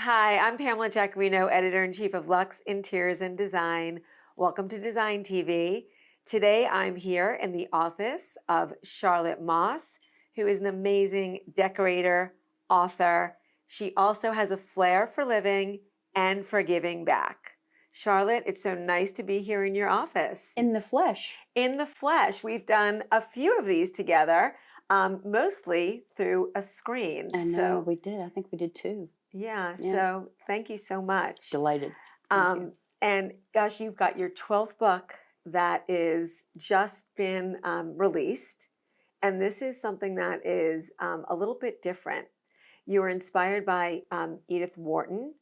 Hi, I'm Pamela Jaccarino, Editor-in-Chief of Luxe Interiors Design. Welcome to Design TV. Today I'm here in the office of Charlotte Moss, who is an amazing decorator, author. She also has a flair for living and for giving back. Charlotte, it's so nice to be here in your office. In the flesh. In the flesh. We've done a few of these together, mostly through a screen. I know, we did. I think we did two. Yeah, so thank you so much. Delighted. Thank you. And gosh, you've got your 12th book that is just been released. And this is something that is a little bit different. You were inspired by Edith Wharton,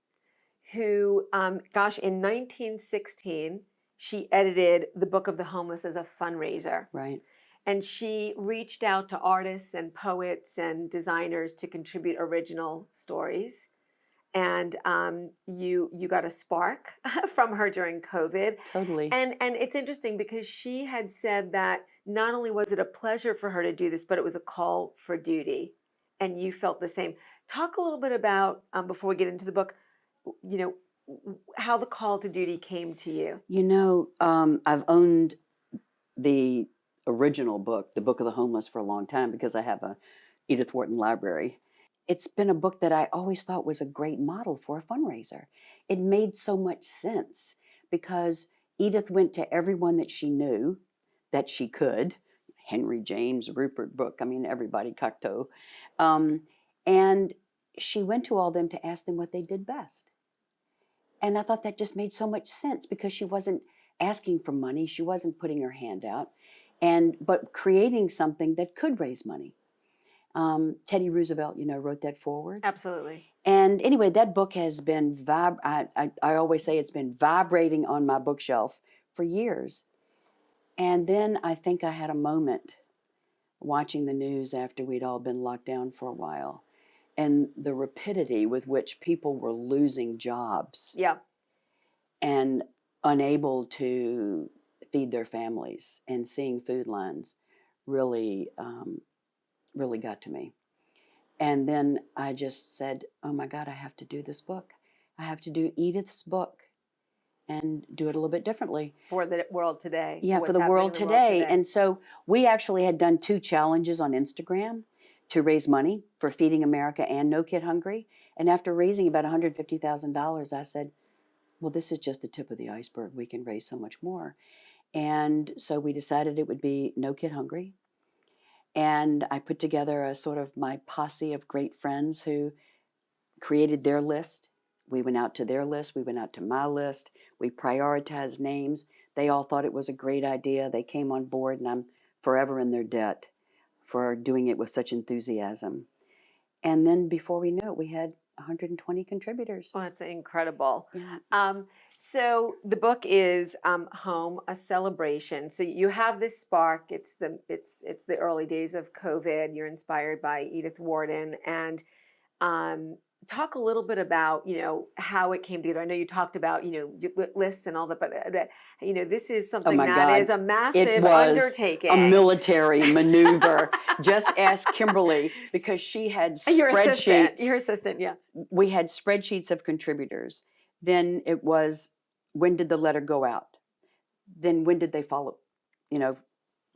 who, gosh, in 1916, she edited the Book of the Homeless as a fundraiser. Right. And she reached out to artists and poets and designers to contribute original stories. And you got a spark from her during COVID. Totally. And it's interesting because she had said that not only was it a pleasure for her to do this, but it was a call for duty. And you felt the same. Talk a little bit about, before we get into the book, you know, how the call to duty came to you. You know, I've owned the original book, the Book of the Homeless, for a long time because I have a Edith Wharton library. It's been a book that I always thought was a great model for a fundraiser. It made so much sense because Edith went to everyone that she knew that she could, Henry James, Rupert Brooke, I mean, everybody, Cocteau. And she went to all them to ask them what they did best. And I thought that just made so much sense because she wasn't asking for money. She wasn't putting her hand out, but creating something that could raise money. Teddy Roosevelt, you know, wrote that forward. Absolutely. And anyway, that book has been, I always say it's been vibrating on my bookshelf for years. And then I think I had a moment watching the news after we'd all been locked down for a while. And the rapidity with which people were losing jobs. Yeah. And unable to feed their families and seeing food lines really got to me. And then I just said, oh my God, I have to do this book. I have to do Edith's book and do it a little bit differently. For the world today. Yeah, for the world today. And so we actually had done 2 challenges on Instagram to raise money for Feeding America and No Kid Hungry. And after raising about $150,000, I said, well, this is just the tip of the iceberg. We can raise so much more. And so we decided it would be No Kid Hungry. And I put together a sort of my posse of great friends who created their list. We went out to their list. We went out to my list. We prioritized names. They all thought it was a great idea. They came on board, and I'm forever in their debt for doing it with such enthusiasm. And then before we knew it, we had 120 contributors. Well, that's incredible. Yeah. So the book is Home, a Celebration. So you have this spark. It's the early days of COVID. You're inspired by Edith Wharton, and talk a little bit about, you know, how it came together. I know you talked about, you know, lists and all that, but you know, this is something that is a massive undertaking. A military maneuver. Just ask Kimberly, because she had spreadsheets. Your assistant, yeah. We had spreadsheets of contributors. Then it was, when did the letter go out? Then when did they follow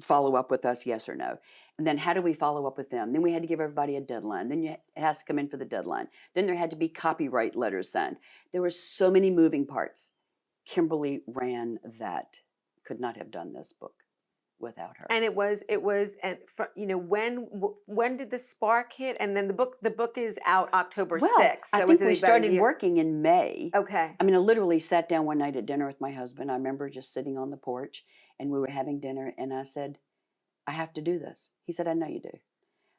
up with us, yes or no? And then how do we follow up with them? Then we had to give everybody a deadline. Then it has to come in for the deadline. Then there had to be copyright letters signed. There were so many moving parts. Kimberly ran that. Could not have done this book without her. And it was, and you know, when did the spark hit? And then the book is out October 6th. So I think we started working in May. Okay. I mean, I literally sat down one night at dinner with my husband. I remember just sitting on the porch, and we were having dinner, and I said, I have to do this. He said, I know you do.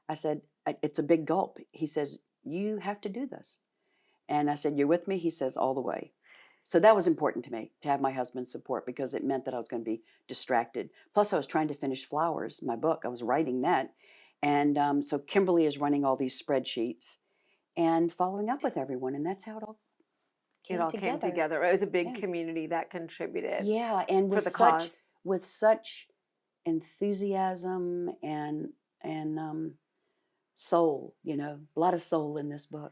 I said, it's a big gulp. He says, you have to do this. And I said, you're with me? He says, all the way. So that was important to me, to have my husband's support, because it meant that I was going to be distracted. Plus, I was trying to finish Flowers, my book. I was writing that. And so Kimberly is running all these spreadsheets and following up with everyone. And that's how it all came together. It was a big community that contributed. Yeah, and for the cause. With such enthusiasm and soul, a lot of soul in this book.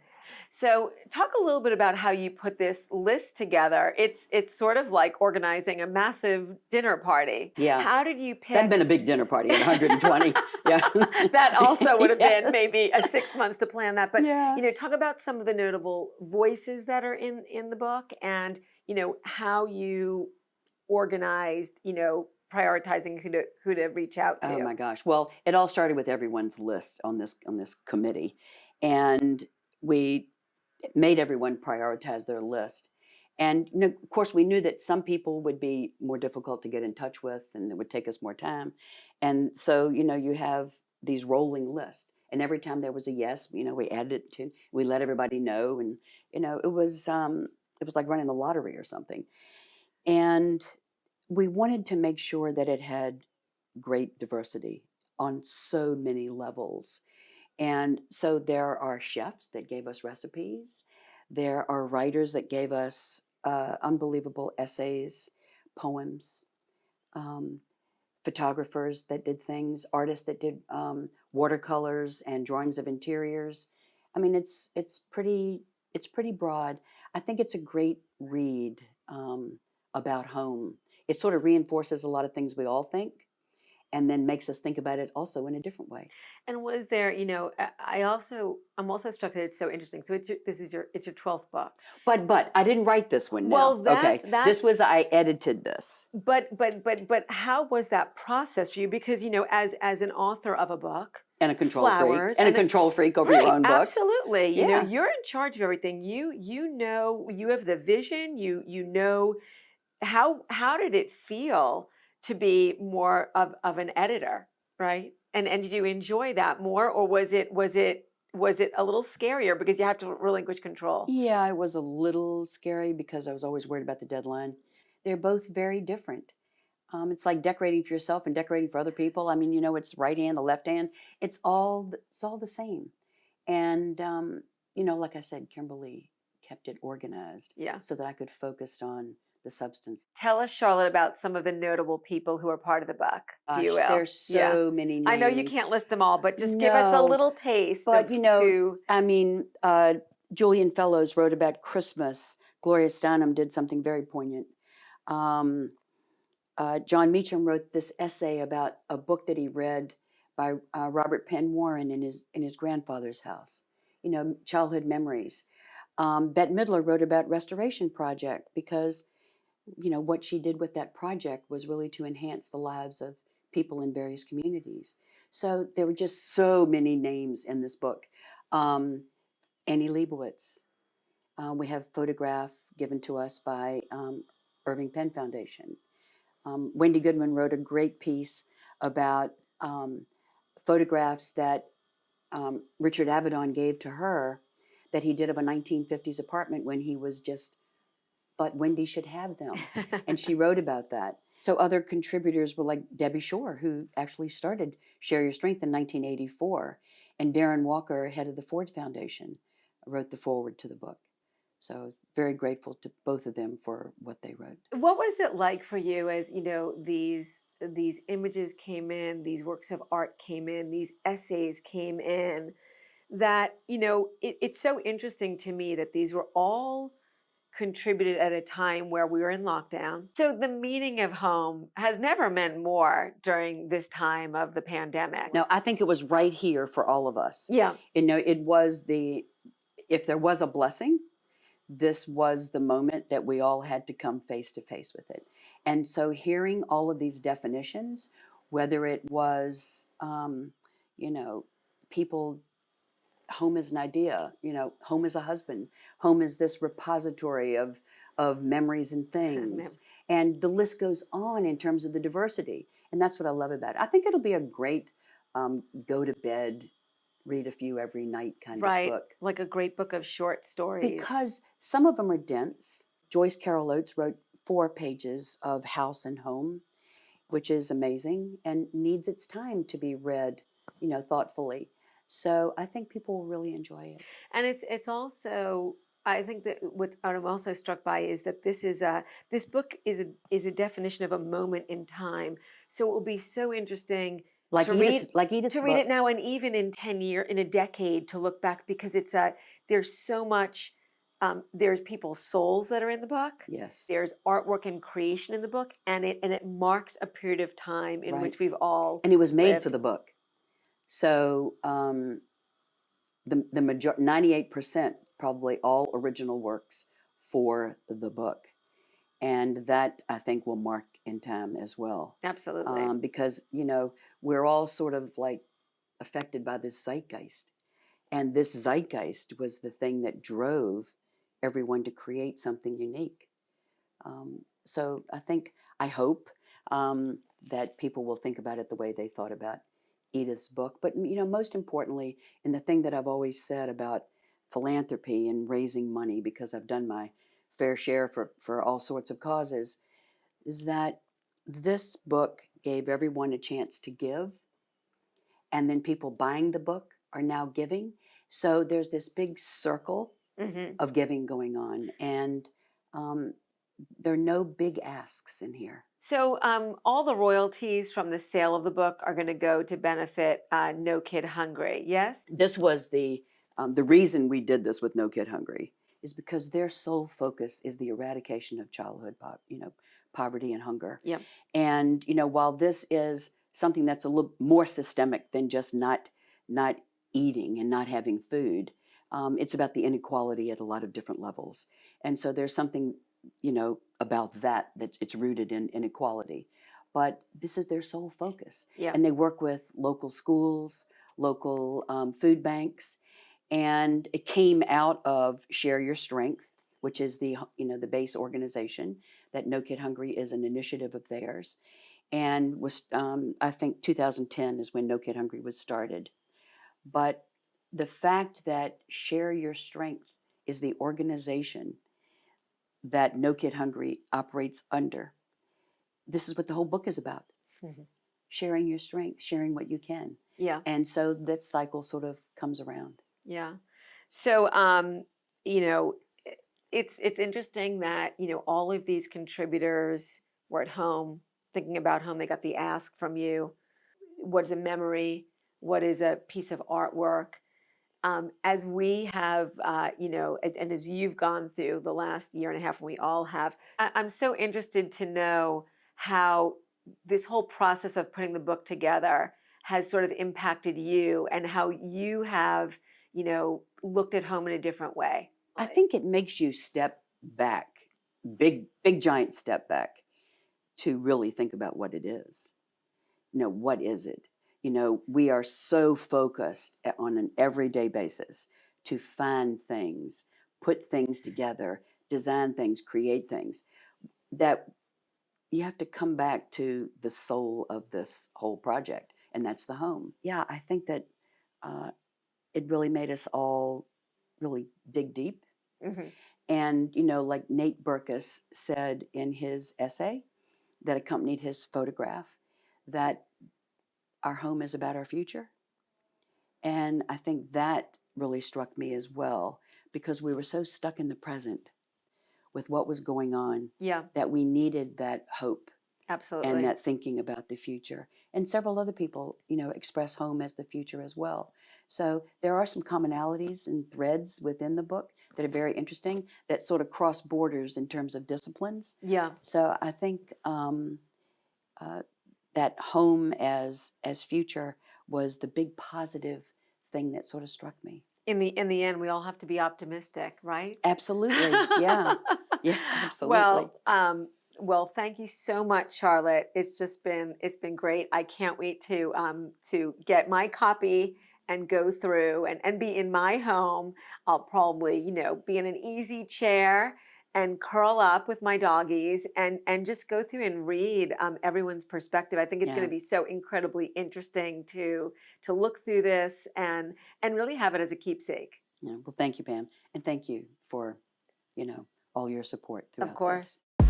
So talk a little bit about how you put this list together. It's sort of like organizing a massive dinner party. Yeah. How did you pick? That'd been a big dinner party at 120. Yeah. That also would have been Yes. maybe a 6 months to plan that. But Yes. talk about some of the notable voices that are in the book, and how you organized, prioritizing who to reach out to. Oh my gosh. Well, it all started with everyone's list on this committee. And we made everyone prioritize their list. And of course, we knew that some people would be more difficult to get in touch with, and it would take us more time. And so, you have these rolling lists. And every time there was a yes, we added it to. We let everybody know, and it was like running the lottery or something. And we wanted to make sure that it had great diversity on so many levels. And so there are chefs that gave us recipes. There are writers that gave us unbelievable essays, poems, photographers that did things, artists that did watercolors and drawings of interiors. I mean, it's pretty broad. I think it's a great read about home. It sort of reinforces a lot of things we all think, and then makes us think about it also in a different way. And was there, I'm also struck that it's so interesting. So it's your 12th book. But I didn't write this one. Well, I edited this. But how was that process for you? Because as an author of a book and a control freak and a control freak over your own book. Absolutely. You're in charge of everything. You have the vision. You know how did it feel to be more of an editor, right? And did you enjoy that more, or was it a little scarier because you have to relinquish control? Yeah, it was a little scary because I was always worried about the deadline. They're both very different. It's like decorating for yourself and decorating for other people. I mean, it's right hand, the left hand. It's all the same. And like I said, Kimberly kept it organized, so that I could focus on the substance. Tell us, Charlotte, about some of the notable people who are part of the book, if you will. There's so many names. I know you can't list them all, but just give us a little taste. But Julian Fellows wrote about Christmas. Gloria Steinem did something very poignant. John Meacham wrote this essay about a book that he read by Robert Penn Warren in his grandfather's house. Childhood memories. Bette Midler wrote about Restoration Project because what she did with that project was really to enhance the lives of people in various communities. So there were just so many names in this book. Annie Leibovitz. We have a photograph given to us by Irving Penn Foundation. Wendy Goodman wrote a great piece about photographs that Richard Avedon gave to her that he did of a 1950s apartment when he was just thought Wendy should have them. And she wrote about that. So other contributors were like Debbie Shore, who actually started Share Your Strength in 1984. And Darren Walker, head of the Ford Foundation, wrote the foreword to the book. So very grateful to both of them for what they wrote. What was it like for you as, these images came in, these works of art came in, these essays came in, that, it's so interesting to me that these were all contributed at a time where we were in lockdown. So the meaning of home has never meant more during this time of the pandemic. No, I think it was right here for all of us. Yeah. It was if there was a blessing, this was the moment that we all had to come face to face with it. And so hearing all of these definitions, whether it was, people, home is an idea, home is a husband, home is this repository of memories and things. And the list goes on in terms of the diversity. And that's what I love about it. I think it'll be a great go to bed, read a few every night kind of book. Like a great book of short stories. Because some of them are dense. Joyce Carol Oates wrote 4 pages of house and home, which is amazing and needs its time to be read, thoughtfully. So I think people will really enjoy it. And it's also, I think that what I'm also struck by is that this book is a definition of a moment in time. So it will be so interesting Like to Edith's, read like Edith's to read book. it now, and even in 10 year, in a decade, to look back, because it's a there's so much. There's people's souls that are in the book. Yes. There's artwork and creation in the book, and it marks a period of time in Right. which we've all And it was made lived. for the book. So the major 98% probably all original works for the book, and that I think will mark in time as well. Absolutely. Because we're all sort of like affected by this zeitgeist, and this zeitgeist was the thing that drove everyone to create something unique. So I hope that people will think about it the way they thought about Edith's book. But most importantly, and the thing that I've always said about philanthropy and raising money, because I've done my fair share for all sorts of causes, is that this book gave everyone a chance to give, and then people buying the book are now giving. So there's this big circle of giving going on, and there are no big asks in here. So all the royalties from the sale of the book are going to go to benefit No Kid Hungry, yes? This was the reason we did this with No Kid Hungry is because their sole focus is the eradication of childhood, poverty and hunger. Yep. And while this is something that's a little more systemic than just not eating and not having food, it's about the inequality at a lot of different levels. And so there's something about that it's rooted in inequality. But this is their sole focus. Yeah. And they work with local schools, local food banks, and it came out of Share Your Strength, which is the base organization that No Kid Hungry is an initiative of theirs, and was I think 2010 is when No Kid Hungry was started. But the fact that Share Your Strength is the organization that No Kid Hungry operates under, this is what the whole book is about. Sharing your strength, sharing what you can. Yeah. And so that cycle sort of comes around. Yeah. So, it's interesting that, all of these contributors were at home, thinking about home. They got the ask from you. What is a memory? What is a piece of artwork? As we have, and as you've gone through the last year and a half, and we all have, I'm so interested to know how this whole process of putting the book together has sort of impacted you, and how you have, looked at home in a different way. I think it makes you step back, big giant step back, to really think about what it is. What is it? We are so focused on an everyday basis to find things, put things together, design things, create things, that you have to come back to the soul of this whole project, and that's the home. Yeah, I think that it really made us all really dig deep. And, like Nate Berkus said in his essay that accompanied his photograph, that our home is about our future. And I think that really struck me as well, because we were so stuck in the present with what was going on, that we needed that hope. Absolutely. And that thinking about the future. And several other people, express home as the future as well. So there are some commonalities and threads within the book that are very interesting, that sort of cross borders in terms of disciplines. Yeah. So I think that home as future was the big positive thing that sort of struck me. In the end, we all have to be optimistic, right? Absolutely. Yeah. Yeah, absolutely. Well, thank you so much, Charlotte. It's been great. I can't wait to get my copy and go through and be in my home. I'll probably, be in an easy chair and curl up with my doggies and just go through and read everyone's perspective. I think it's going to be so incredibly interesting to look through this and really have it as a keepsake. Yeah. Well, thank you, Pam, and thank you for, all your support throughout Of course. this.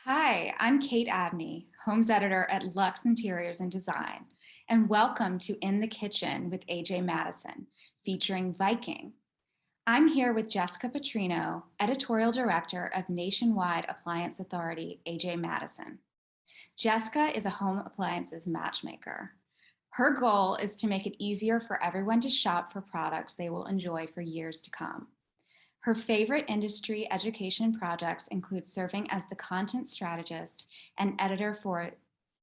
Hi, I'm Kate Abney, Homes Editor at Luxe Interiors Design, and welcome to In the Kitchen with AjMadison, featuring Viking. I'm here with Jessica Petrino, Editorial Director of Nationwide Appliance Authority, AjMadison. Jessica is a home appliances matchmaker. Her goal is to make it easier for everyone to shop for products they will enjoy for years to come. Her favorite industry education projects include serving as the content strategist and editor for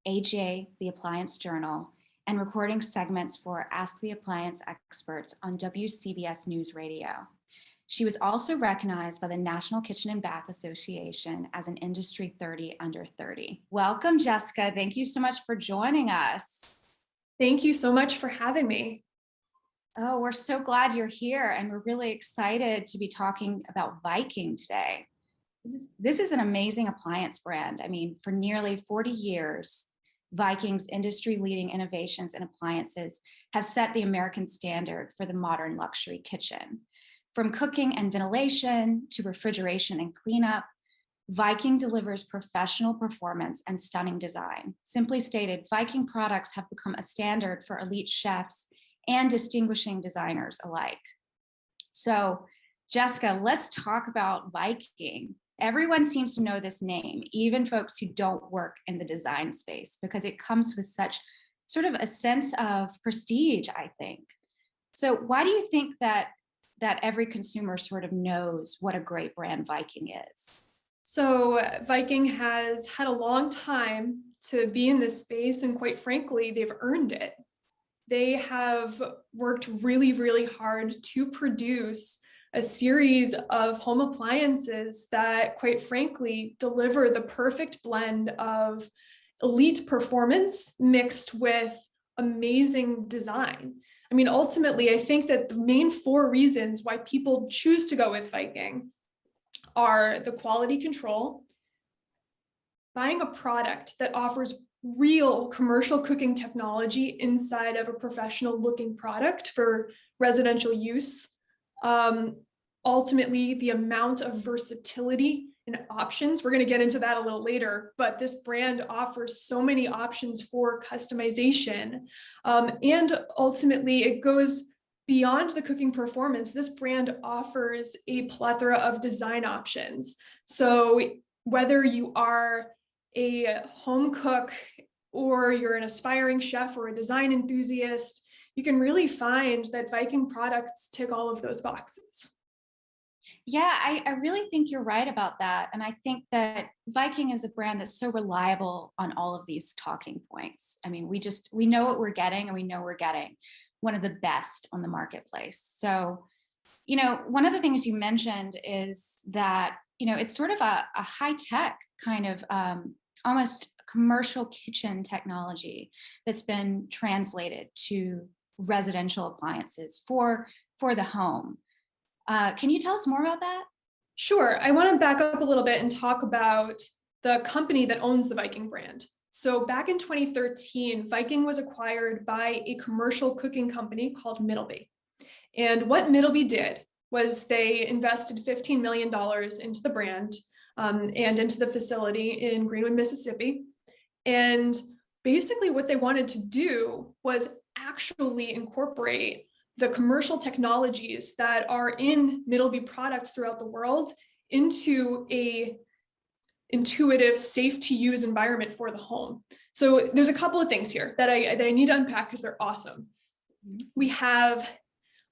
AJ, the Appliance Journal, and recording segments for Ask the Appliance Experts on WCBS News Radio. She was also recognized by the National Kitchen and Bath Association as an Industry 30 under 30. Welcome, Jessica. Thank you so much for joining us. Thank you so much for having me. Oh, we're so glad you're here, and we're really excited to be talking about Viking today. This is an amazing appliance brand. I mean, for nearly 40 years, Viking's industry-leading innovations in appliances have set the American standard for the modern luxury kitchen. From cooking and ventilation to refrigeration and cleanup, Viking delivers professional performance and stunning design. Simply stated, Viking products have become a standard for elite chefs and distinguishing designers alike. So, Jessica, let's talk about Viking. Everyone seems to know this name, even folks who don't work in the design space, because it comes with such sort of a sense of prestige, I think. So why do you think that every consumer sort of knows what a great brand Viking is? So Viking has had a long time to be in this space, and quite frankly, they've earned it. They have worked really, really hard to produce a series of home appliances that, quite frankly, deliver the perfect blend of elite performance mixed with amazing design. I mean, ultimately, I think that the main four reasons why people choose to go with Viking are the quality control, buying a product that offers real commercial cooking technology inside of a professional looking product for residential use. Ultimately, the amount of versatility and options, we're going to get into that a little later, but this brand offers so many options for customization. And ultimately, it goes beyond the cooking performance. This brand offers a plethora of design options. So whether you are a home cook or you're an aspiring chef or a design enthusiast, you can really find that Viking products tick all of those boxes. Yeah, I really think you're right about that. And I think that Viking is a brand that's so reliable on all of these talking points. I mean, we know what we're getting, and we know we're getting one of the best on the marketplace. So, one of the things you mentioned is that, it's sort of a high-tech kind of almost commercial kitchen technology that's been translated to residential appliances for the home. Can you tell us more about that? Sure. I want to back up a little bit and talk about the company that owns the Viking brand. So back in 2013, Viking was acquired by a commercial cooking company called Middleby. And what Middleby did was they invested $15 million into the brand and into the facility in Greenwood, Mississippi. And basically what they wanted to do was actually incorporate the commercial technologies that are in Middleby products throughout the world into a intuitive, safe to use environment for the home. So there's a couple of things here that I need to unpack because they're awesome. We have,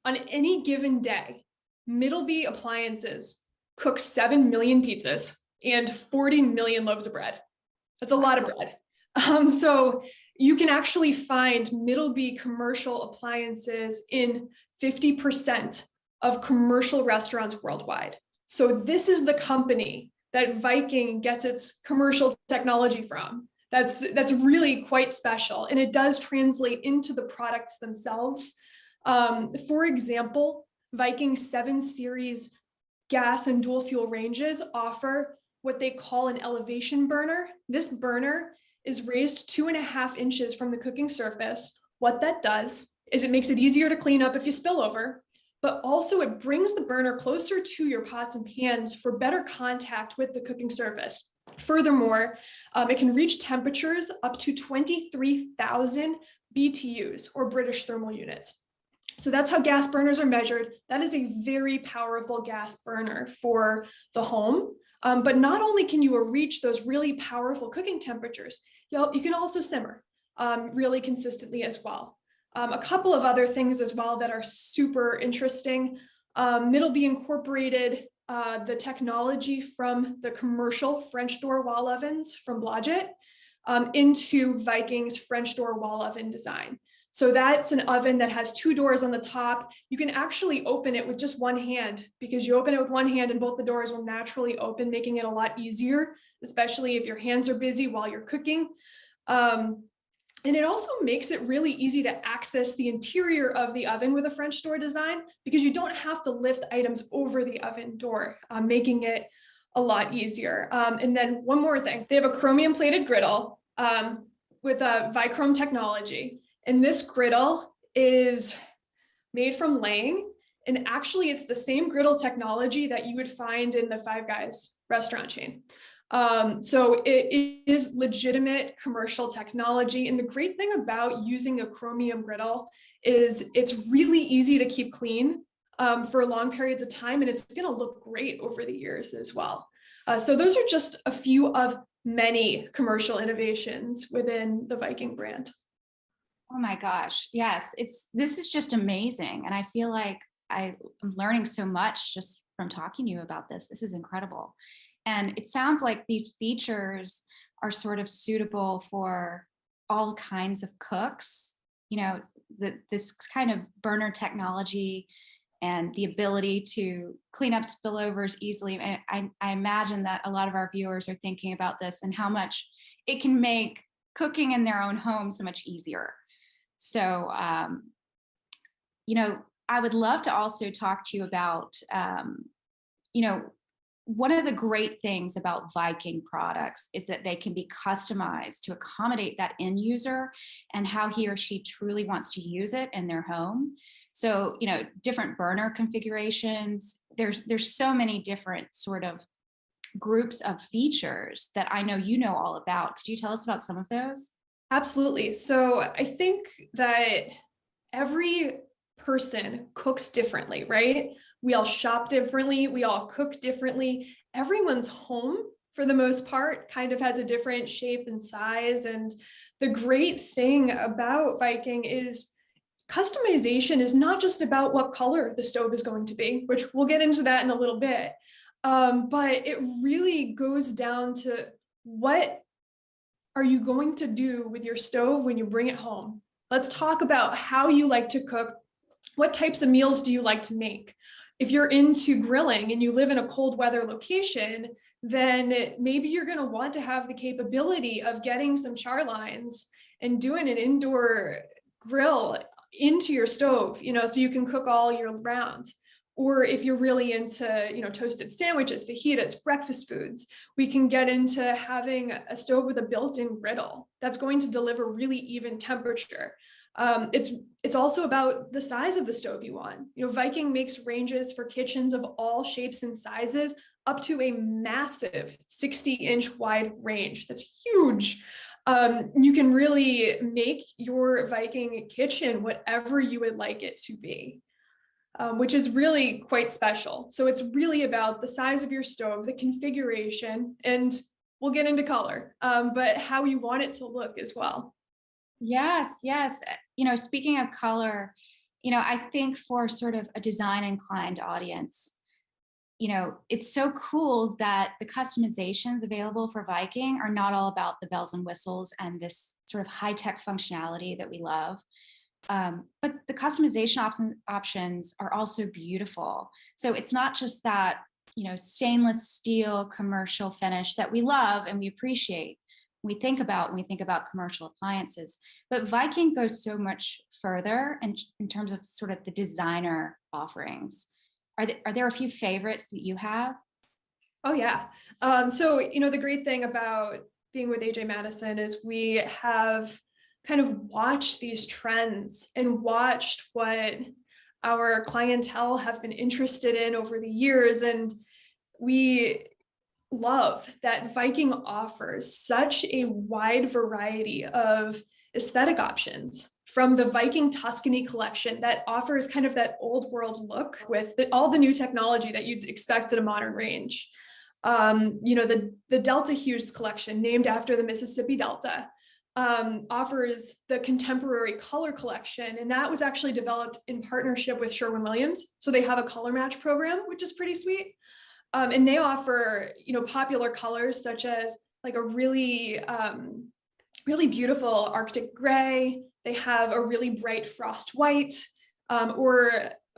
on any given day, Middleby appliances cook 7 million pizzas and 40 million loaves of bread. That's a lot of bread. So you can actually find Middleby commercial appliances in 50% of commercial restaurants worldwide. So this is the company that Viking gets its commercial technology from. That's really quite special, and it does translate into the products themselves. For example, Viking 7 Series gas and dual fuel ranges offer what they call an elevation burner. This burner is raised 2.5 inches from the cooking surface. What that does is it makes it easier to clean up if you spill over, but also it brings the burner closer to your pots and pans for better contact with the cooking surface. Furthermore, it can reach temperatures up to 23,000 BTUs, or British thermal units. So that's how gas burners are measured. That is a very powerful gas burner for the home. But not only can you reach those really powerful cooking temperatures, you can also simmer really consistently as well. A couple of other things as well that are super interesting. Middleby incorporated the technology from the commercial French door wall ovens from Blodgett into Viking's French door wall oven design. So that's an oven that has two doors on the top. You can actually open it with just one hand, because you open it with one hand and both the doors will naturally open, making it a lot easier, especially if your hands are busy while you're cooking. And it also makes it really easy to access the interior of the oven with a French door design, because you don't have to lift items over the oven door, making it a lot easier. And then one more thing, they have a chromium plated griddle with a Vichrome technology. And this griddle is made from Lang. And actually it's the same griddle technology that you would find in the Five Guys restaurant chain. So it is legitimate commercial technology. And the great thing about using a chromium griddle is it's really easy to keep clean for long periods of time, and it's going to look great over the years as well. So those are just a few of many commercial innovations within the Viking brand. Oh my gosh. Yes, this is just amazing. And I feel like I'm learning so much just from talking to you about this. This is incredible. And it sounds like these features are sort of suitable for all kinds of cooks. You know, this kind of burner technology and the ability to clean up spillovers easily. I imagine that a lot of our viewers are thinking about this and how much it can make cooking in their own home so much easier. So, you know, I would love to also talk to you about, you know, one of the great things about Viking products is that they can be customized to accommodate that end user and how he or she truly wants to use it in their home. So, you know, different burner configurations, there's so many different sort of groups of features that I know you know all about. Could you tell us about some of those? Absolutely. So I think that every person cooks differently, right? We all shop differently. We all cook differently. Everyone's home, for the most part, kind of has a different shape and size. And the great thing about Viking is customization is not just about what color the stove is going to be, which we'll get into that in a little bit. But it really goes down to what are you going to do with your stove when you bring it home? Let's talk about how you like to cook. What types of meals do you like to make? If you're into grilling and you live in a cold weather location, then maybe you're going to want to have the capability of getting some char lines and doing an indoor grill into your stove, you know, so you can cook all year round. Or if you're really into, you know, toasted sandwiches, fajitas, breakfast foods, we can get into having a stove with a built-in griddle that's going to deliver really even temperature. It's also about the size of the stove you want. You know, Viking makes ranges for kitchens of all shapes and sizes up to a massive 60-inch wide range. That's huge. You can really make your Viking kitchen whatever you would like it to be. Which is really quite special. So it's really about the size of your stove, the configuration, and we'll get into color, but how you want it to look as well. Yes, yes. You know, speaking of color, you know, I think for sort of a design inclined audience, you know, it's so cool that the customizations available for Viking are not all about the bells and whistles and this sort of high-tech functionality that we love. But the customization options are also beautiful. So it's not just that, you know, stainless steel commercial finish that we love and we appreciate when we think about commercial appliances, but Viking goes so much further in terms of sort of the designer offerings. Are there a few favorites that you have? Oh yeah. So, you know, the great thing about being with AjMadison is we have kind of watched these trends and watched what our clientele have been interested in over the years. And we love that Viking offers such a wide variety of aesthetic options, from the Viking Tuscany collection that offers kind of that old world look with all the new technology that you'd expect at a modern range. The Delta Hues collection, named after the Mississippi Delta, offers the contemporary color collection, and that was actually developed in partnership with Sherwin-Williams. So they have a color match program, which is pretty sweet. And they offer, popular colors such as like a really, really beautiful Arctic gray. They have a really bright frost white, or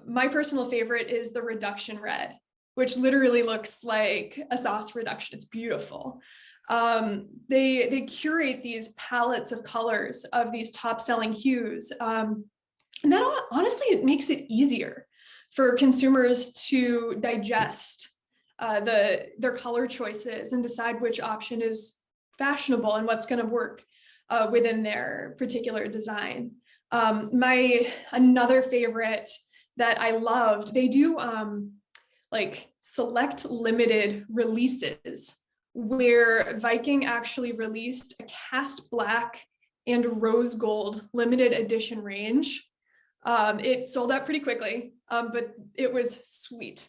my personal favorite is the reduction red, which literally looks like a sauce reduction. It's beautiful. They curate these palettes of colors of these top selling hues. And that honestly, it makes it easier for consumers to digest their color choices and decide which option is fashionable and what's going to work within their particular design. Another favorite that I loved, they do like select limited releases where Viking actually released a cast black and rose gold limited edition range. It sold out pretty quickly, but it was sweet.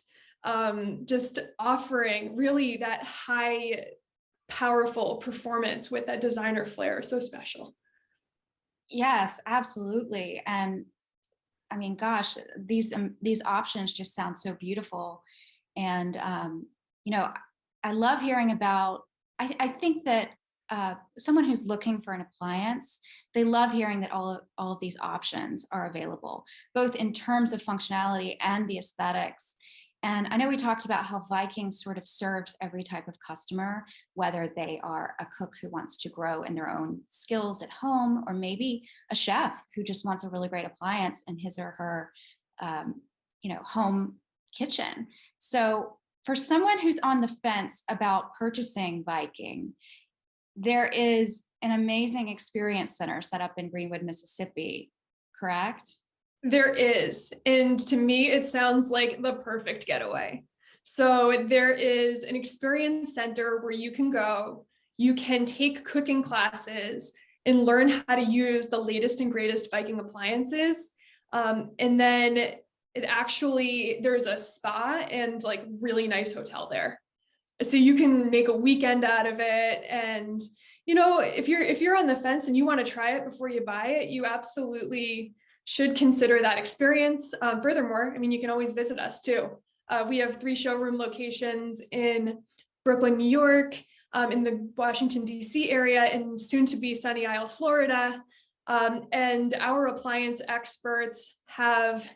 Just offering really that high, powerful performance with that designer flair. So special. Yes, absolutely. And I mean, gosh, these options just sound so beautiful. And, I love hearing about, I think that someone who's looking for an appliance, they love hearing that all of these options are available, both in terms of functionality and the aesthetics. And I know we talked about how Viking sort of serves every type of customer, whether they are a cook who wants to grow in their own skills at home, or maybe a chef who just wants a really great appliance in his or her, home kitchen. So for someone who's on the fence about purchasing Viking, there is an amazing experience center set up in Greenwood, Mississippi, correct? There is. And to me, it sounds like the perfect getaway. So there is an experience center where you can go, you can take cooking classes and learn how to use the latest and greatest Viking appliances. And then there's a spa and like really nice hotel there. So you can make a weekend out of it. And, if you're on the fence and you want to try it before you buy it, you absolutely should consider that experience. Furthermore, you can always visit us too. We have 3 showroom locations in Brooklyn, New York, in the Washington, D.C. area, and soon to be Sunny Isles, Florida. And our appliance experts have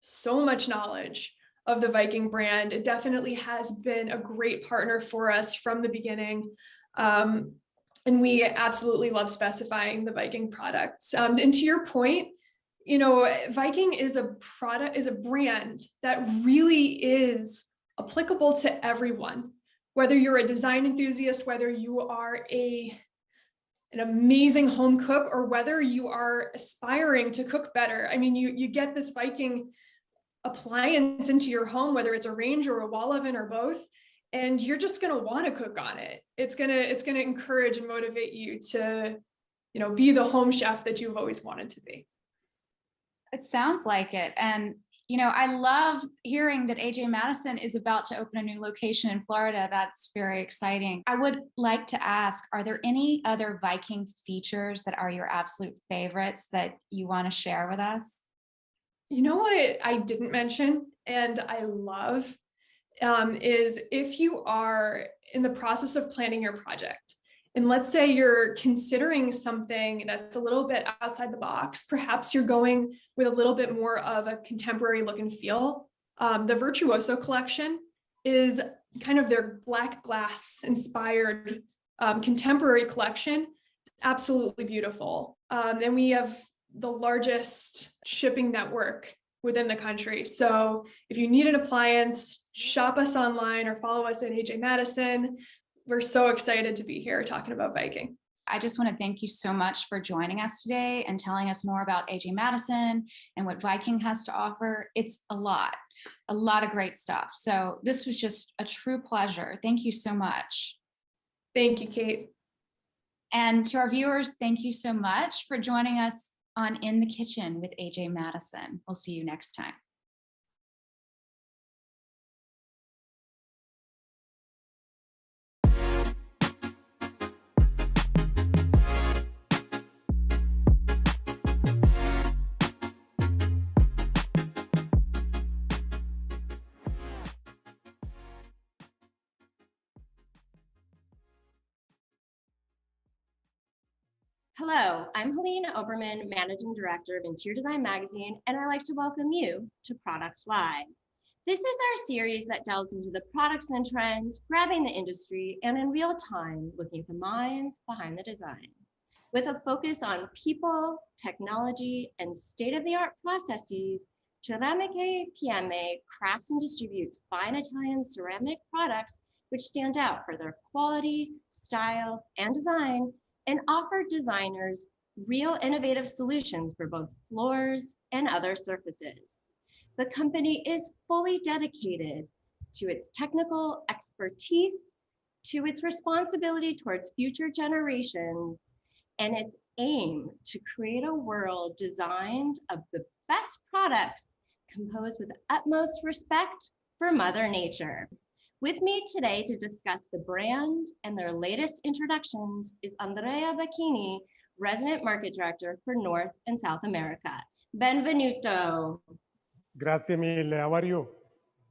so much knowledge of the Viking brand. It definitely has been a great partner for us from the beginning. And we absolutely love specifying the Viking products. And to your point, Viking is a brand that really is applicable to everyone, whether you're a design enthusiast, whether you are an amazing home cook, or whether you are aspiring to cook better. You get this Viking appliance into your home, whether it's a range or a wall oven or both, and you're just going to want to cook on it. It's going to encourage and motivate you to, be the home chef that you've always wanted to be. It sounds like it. And, I love hearing that AjMadison is about to open a new location in Florida. That's very exciting. I would like to ask, are there any other Viking features that are your absolute favorites that you want to share with us? You know what I didn't mention and I love is if you are in the process of planning your project, and let's say you're considering something that's a little bit outside the box, perhaps you're going with a little bit more of a contemporary look and feel. The Virtuoso Collection is kind of their black glass inspired contemporary collection. It's absolutely beautiful. And we have the largest shipping network within the country. So if you need an appliance, shop us online or follow us at AjMadison. We're so excited to be here talking about Viking. I just want to thank you so much for joining us today and telling us more about AjMadison and what Viking has to offer. It's a lot of great stuff. So this was just a true pleasure. Thank you so much. Thank you, Kate. And to our viewers, thank you so much for joining us on In the Kitchen with AjMadison. We'll see you next time. Hello, I'm Helena Oberman, Managing Director of Interior Design Magazine, and I'd like to welcome you to ProductLive. This is our series that delves into the products and trends, grabbing the industry, and in real time, looking at the minds behind the design. With a focus on people, technology, and state-of-the-art processes, Ceramiche PMA crafts and distributes fine Italian ceramic products which stand out for their quality, style, and design, and offer designers real innovative solutions for both floors and other surfaces. The company is fully dedicated to its technical expertise, to its responsibility towards future generations, and its aim to create a world designed of the best products composed with utmost respect for Mother Nature. With me today to discuss the brand and their latest introductions is Andrea Bacchini, Resident Market Director for North and South America. Benvenuto. Grazie mille. How are you?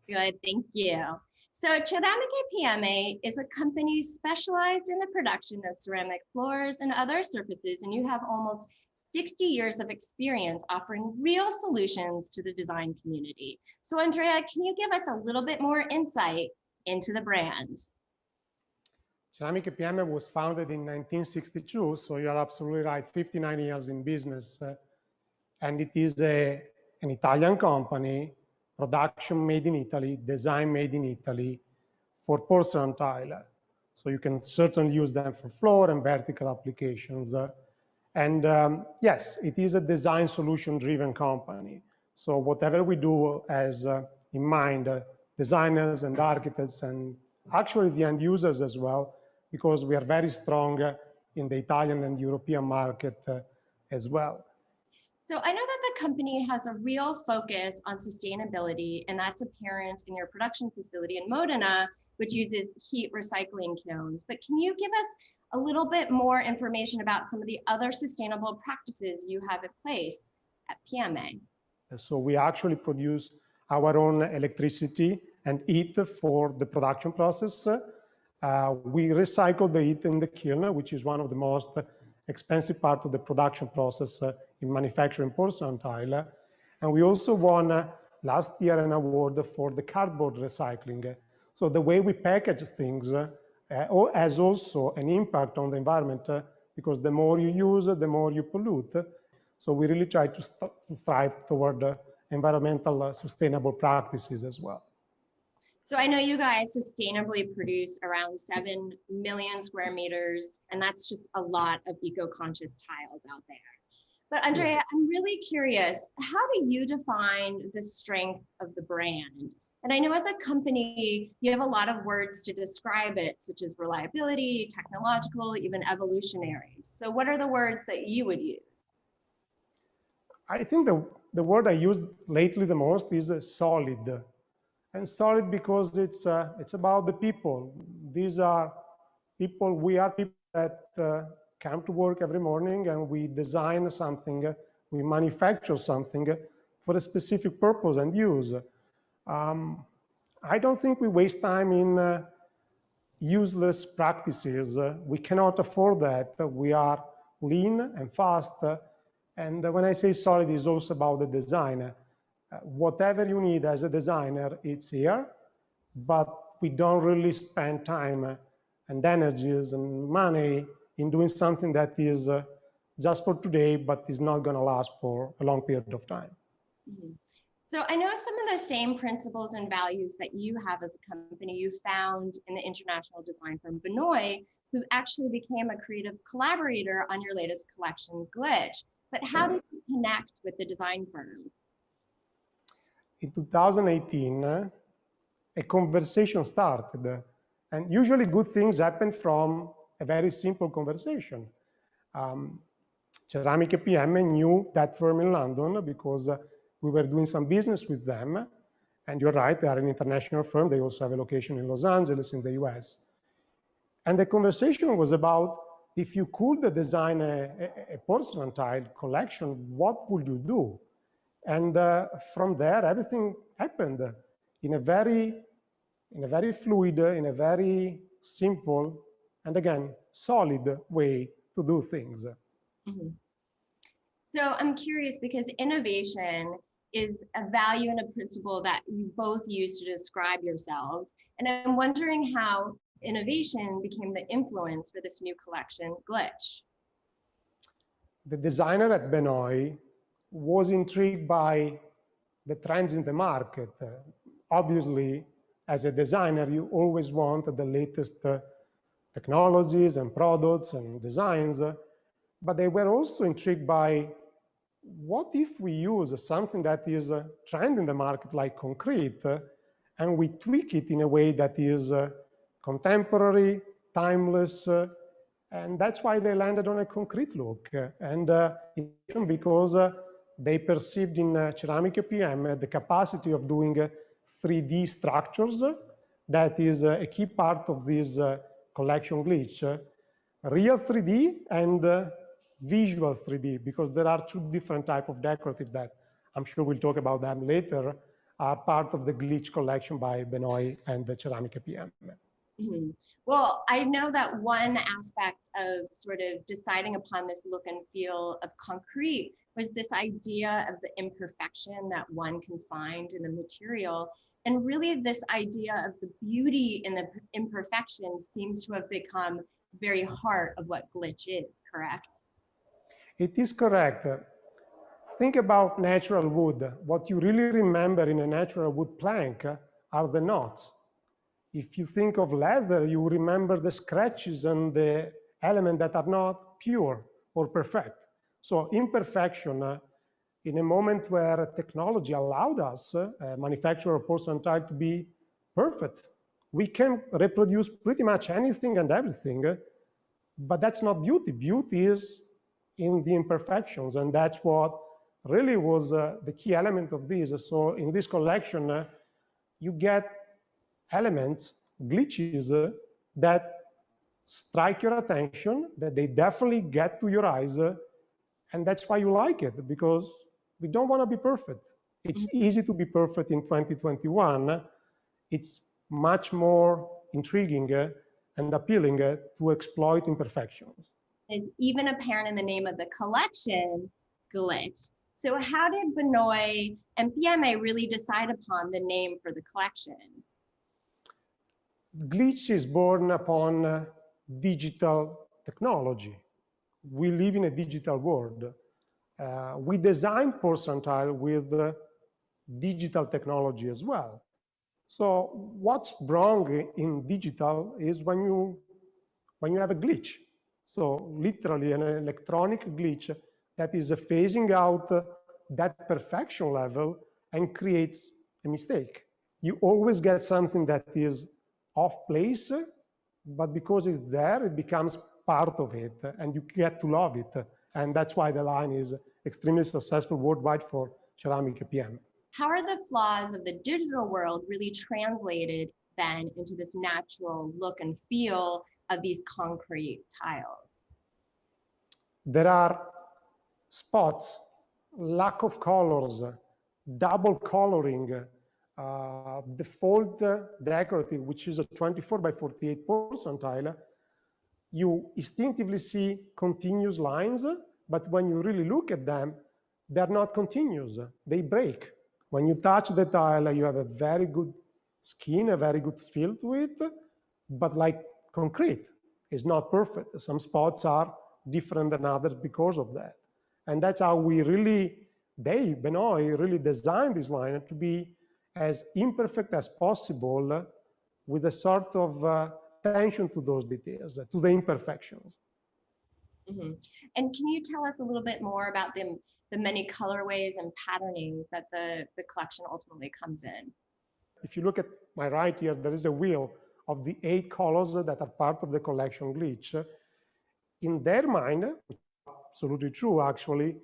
Good, thank you. So Ceramiche PMA is a company specialized in the production of ceramic floors and other surfaces, and you have almost 60 years of experience offering real solutions to the design community. So Andrea, can you give us a little bit more insight into the brand? Ceramiche PMA was founded in 1962, so you're absolutely right, 59 years in business. And it is an Italian company, production made in Italy, design made in Italy for porcelain tile. So you can certainly use them for floor and vertical applications. Yes, it is a design solution driven company. So whatever we do has in mind designers and architects and actually the end users as well, because we are very strong in the Italian and European market as well. So I know that the company has a real focus on sustainability, and that's apparent in your production facility in Modena, which uses heat recycling kilns. But can you give us a little bit more information about some of the other sustainable practices you have in place at PMA? So we actually produce our own electricity and heat for the production process. We recycle the heat in the kiln, which is one of the most expensive part of the production process in manufacturing porcelain tile. And we also won last year an award for the cardboard recycling. So the way we package things has also an impact on the environment because the more you use, the more you pollute. So we really try to strive toward environmental sustainable practices as well. So I know you guys sustainably produce around 7 million square meters, and that's just a lot of eco-conscious tiles out there. But Andrea, yeah. I'm really curious, how do you define the strength of the brand? And I know as a company, you have a lot of words to describe it, such as reliability, technological, even evolutionary. So what are the words that you would use? I think the word I used lately the most is solid. And solid because it's about the people. These are people, we are people that come to work every morning and we design something, we manufacture something for a specific purpose and use. I don't think we waste time in useless practices. We cannot afford that. We are lean and fast. And when I say solid, it's also about the design. Whatever you need as a designer, it's here, but we don't really spend time and energies and money in doing something that is just for today, but is not going to last for a long period of time. Mm-hmm. So I know some of the same principles and values that you have as a company you found in the international design firm Benoit, who actually became a creative collaborator on your latest collection, Glitch. But how did you connect with the design firm? In 2018, a conversation started. And usually good things happen from a very simple conversation. Ceramica PM knew that firm in London because we were doing some business with them. And you're right, they are an international firm. They also have a location in Los Angeles in the US. And the conversation was about, if you could design a porcelain tile collection, what would you do? And from there, everything happened in a very fluid, in a very simple, and again, solid way to do things. Mm-hmm. So I'm curious because innovation is a value and a principle that you both use to describe yourselves. And I'm wondering how innovation became the influence for this new collection, Glitch. The designer at Benoit was intrigued by the trends in the market. Obviously, as a designer, you always want the latest technologies and products and designs, but they were also intrigued by what if we use something that is a trend in the market like concrete and we tweak it in a way that is contemporary, timeless, and that's why they landed on a concrete look. And because they perceived in Ceramica PM the capacity of doing 3D structures. That is a key part of this collection Glitch. Real 3D and visual 3D, because there are two different types of decoratives that I'm sure we'll talk about them later, are part of the Glitch collection by Benoit and the Ceramica PM. Mm-hmm. Well, I know that one aspect of sort of deciding upon this look and feel of concrete was this idea of the imperfection that one can find in the material. And really this idea of the beauty in the imperfection seems to have become very heart of what Glitch is, correct? It is correct. Think about natural wood. What you really remember in a natural wood plank are the knots. If you think of leather, you remember the scratches and the elements that are not pure or perfect. So imperfection, in a moment where technology allowed us, manufacturer porcelain tile, to be perfect. We can reproduce pretty much anything and everything, but that's not beauty. Beauty is in the imperfections, and that's what really was the key element of this. So in this collection, you get elements, glitches, that strike your attention, that they definitely get to your eyes, and that's why you like it, because we don't want to be perfect. It's easy to be perfect in 2021. It's much more intriguing and appealing to exploit imperfections. It's even apparent in the name of the collection, Glitch. So how did Benoit and PMA really decide upon the name for the collection? Glitch is born upon digital technology. We live in a digital world. We design porcelain tile with digital technology as well. So what's wrong in digital is when you have a glitch. So literally an electronic glitch that is phasing out that perfection level and creates a mistake. You always get something that is off place, but because it's there, it becomes part of it and you get to love it. And that's why the line is extremely successful worldwide for Ceramica PM. How are the flaws of the digital world really translated then into this natural look and feel of these concrete tiles? There are spots, lack of colors, double coloring, default decorative, which is a 24 by 48 porcelain tile. You instinctively see continuous lines, but when you really look at them, they're not continuous, they break. When you touch the tile, you have a very good skin, a very good feel to it, but like concrete, it's not perfect. Some spots are different than others because of that. And that's how we really Benoit, really designed this line to be as imperfect as possible with a sort of attention to those details, to the imperfections. Mm-hmm. And can you tell us a little bit more about the many colorways and patternings that the collection ultimately comes in? If you look at my right here, there is a wheel of the 8 colors that are part of the collection glitch. In their mind, which is absolutely true actually,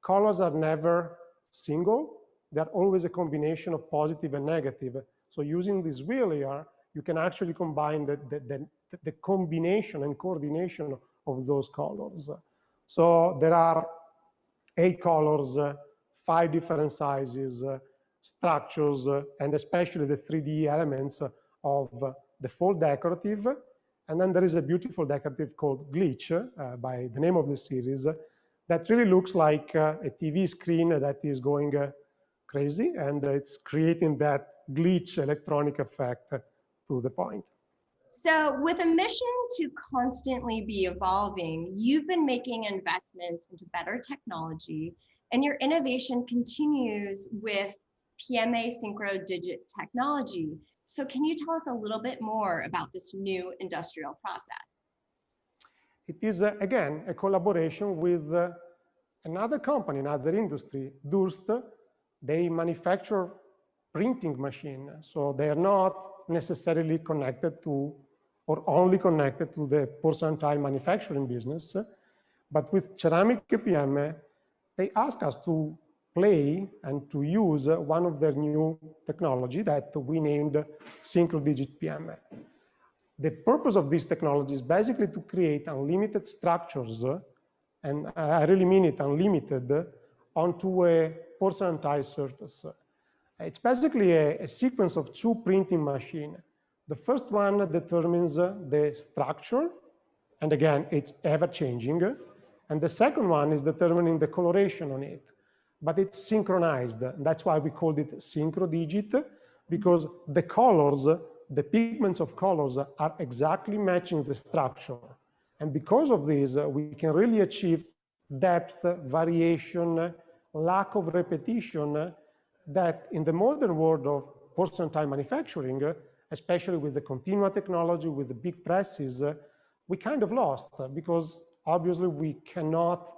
colors are never single. They're always a combination of positive and negative. So using this wheel here, you can actually combine the combination and coordination of those colors. So there are 8 colors, 5 different sizes, structures, and especially the 3D elements of the full decorative. And then there is a beautiful decorative called Glitch, by the name of the series, that really looks like a TV screen that is going crazy, and it's creating that glitch electronic effect to the point. So with a mission to constantly be evolving, you've been making investments into better technology, and your innovation continues with PMA Synchro Digit technology. So can you tell us a little bit more about this new industrial process? It is, again, a collaboration with another company, another industry, Durst. They manufacture printing machine, so they are not necessarily connected to or only connected to the porcelain tile manufacturing business. But with ceramic PMA, they ask us to play and to use one of their new technology that we named Synchro Digit PMA. The purpose of this technology is basically to create unlimited structures, and I really mean it, unlimited, onto a porcelain tile surface. It's basically a sequence of 2 printing machines. The first one determines the structure, and again, it's ever-changing. And the second one is determining the coloration on it, but it's synchronized. That's why we called it Synchro Digit, because the colors, the pigments of colors are exactly matching the structure. And because of this, we can really achieve depth, variation, lack of repetition that in the modern world of porcelain tile manufacturing, especially with the Continua technology, with the big presses, we kind of lost, because obviously we cannot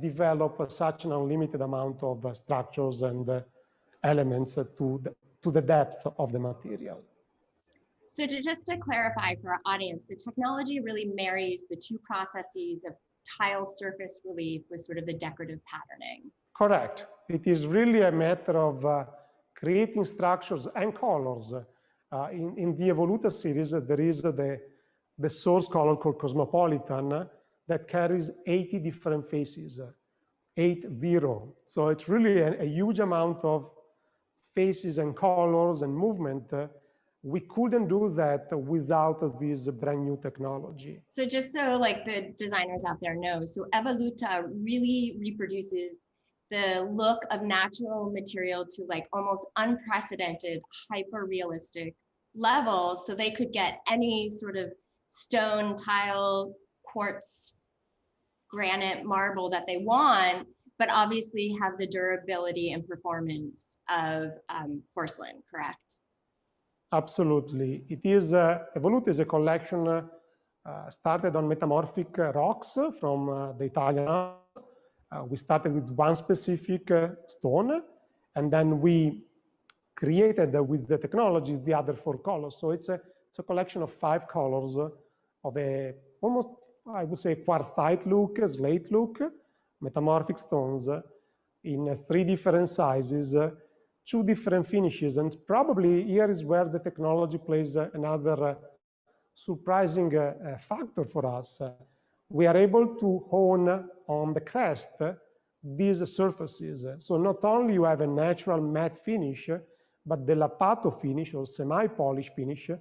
develop such an unlimited amount of structures and elements to the depth of the material. So just to clarify for our audience, the technology really marries the 2 processes of tile surface relief with sort of the decorative patterning. Correct. It is really a matter of creating structures and colors. In the Evoluta series, there is the source color called Cosmopolitan that carries 80 different faces, 80. So it's really a huge amount of faces and colors and movement. We couldn't do that without this brand new technology. So just so like the designers out there know, so Evoluta really reproduces the look of natural material to like almost unprecedented, hyper-realistic levels. So they could get any sort of stone, tile, quartz, granite, marble that they want, but obviously have the durability and performance of porcelain, correct? Absolutely. It is, Evoluta is a collection started on metamorphic rocks from the Italian. We started with one specific stone, and then we created with the technologies the other 4 colors. So it's a collection of 5 colors of a almost, I would say, quartzite look, slate look, metamorphic stones in 3 different sizes, 2 different finishes. And probably here is where the technology plays another surprising factor for us. We are able to hone on the crest these surfaces. So not only you have a natural matte finish, but the lapato finish or semi-polished finish